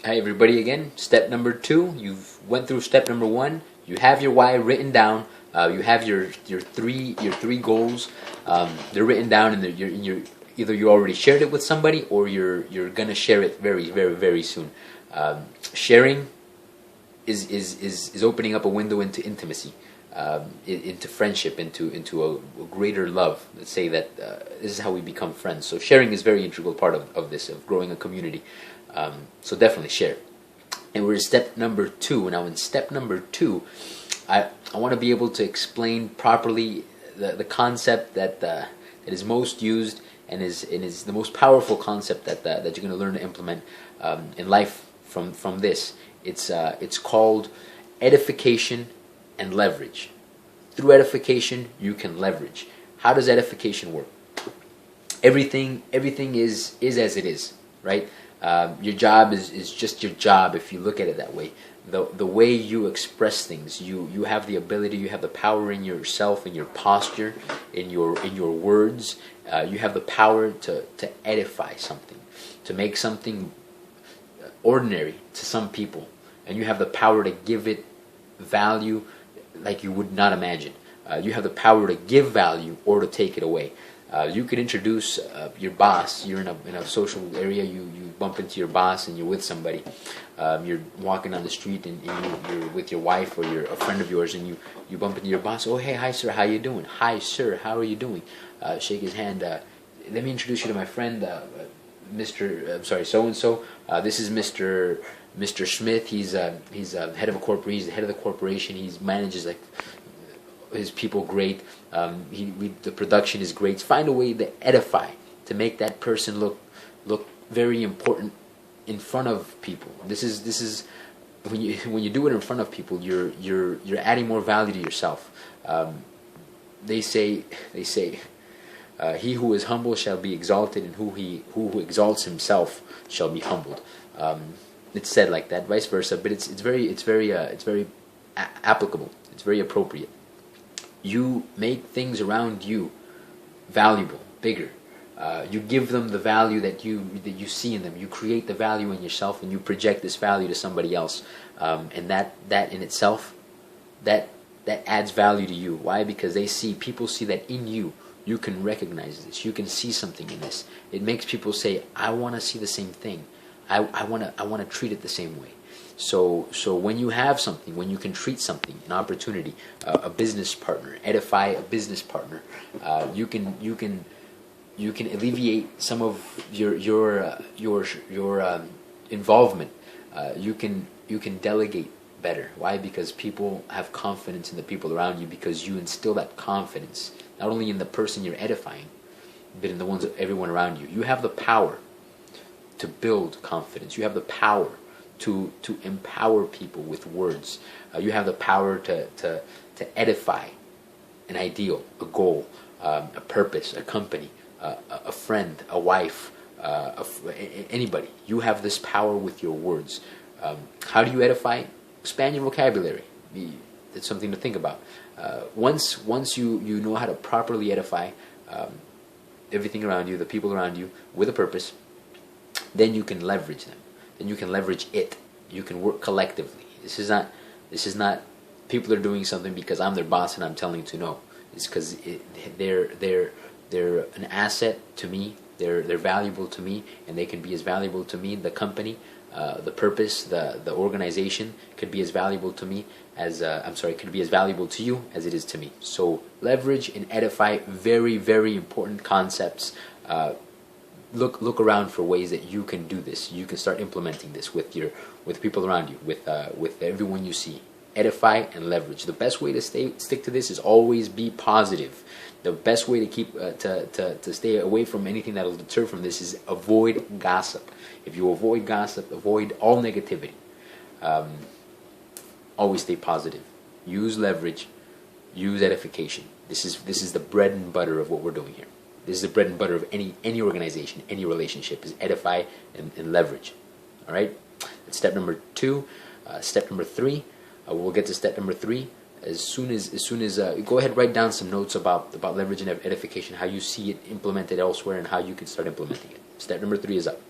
Hi everybody again. Step number 2. You've went through step number 1. You have your why written down. You have your three goals. They're written down, and you're either you already shared it with somebody or you're gonna share it very soon. Sharing is opening up a window into intimacy, into friendship, into a greater love. Let's say that this is how we become friends. So sharing is a very integral part of this, of growing a community. So definitely share. And we're in step number 2. Now in step number 2, I want to be able to explain properly the concept that is most used and is the most powerful concept that you're going to learn to implement in life from this. It's called edification and leverage. Through edification, you can leverage. How does edification work? Everything is as it is, right? Your job is just your job if you look at it that way. The way you express things, you have the ability, you have the power in yourself, in your posture, in your words. You have the power to edify something, to make something ordinary to some people, and you have the power to give it value like you would not imagine. You have the power to give value or to take it away. You could introduce your boss. You're in a social area. You bump into your boss and you're with somebody. You're walking down the street and you're with your wife or you're a friend of yours, and you bump into your boss. Oh, hey, hi sir, how you doing? Hi sir, how are you doing? Shake his hand. Let me introduce you to my friend, so and so. This is Mr. Smith. He's head of a corporation. He's the head of the corporation. He manages his people great. The production is great. Find a way to edify, to make that person look very important in front of people. This is when you do it in front of people, you're adding more value to yourself. They say he who is humble shall be exalted, and who exalts himself shall be humbled. It's said like that, vice versa, but it's very applicable. It's very appropriate. You make things around you valuable, bigger. You give them the value that you see in them. You create the value in yourself, and you project this value to somebody else. And that in itself, that adds value to you. Why? Because people see that in you. You can recognize this. You can see something in this. It makes people say, "I want to see the same thing. I want to treat it the same way." So when you have something, when you can treat something, an opportunity, a business partner, edify a business partner, you can alleviate some of your involvement. You can delegate better. Why? Because people have confidence in the people around you, because you instill that confidence not only in the person you're edifying, but in the ones everyone around you. You have the power to build confidence. You have the power to empower people with words. You have the power to edify an ideal, a goal, a purpose, a company, a friend, a wife, anybody. You have this power with your words. How do you edify? Expand your vocabulary. It's something to think about. Once you know how to properly edify everything around you, the people around you, with a purpose, then you can leverage them. Then you can leverage it. You can work collectively. This is not people are doing something because I'm their boss and I'm telling to know. It's because they're an asset to me. They're valuable to me, and they can be as valuable to me. The company, the purpose, the organization could be as valuable to me as could be as valuable to you as it is to me. So leverage and edify, very important concepts. Look around for ways that you can do this. You can start implementing this with people around you, with everyone you see. Edify and leverage. The best way to stick to this is always be positive. The best way to keep to stay away from anything that will deter from this is avoid gossip. If you avoid gossip, avoid all negativity. Always stay positive. Use leverage. Use edification. This is the bread and butter of what we're doing here. This is the bread and butter of any organization, any relationship, is edify and leverage. All right? That's step number 2. Step number 3. We'll get to step number 3 as soon as go ahead, write down some notes about leverage and edification, how you see it implemented elsewhere, and how you can start implementing it. Step number 3 is up.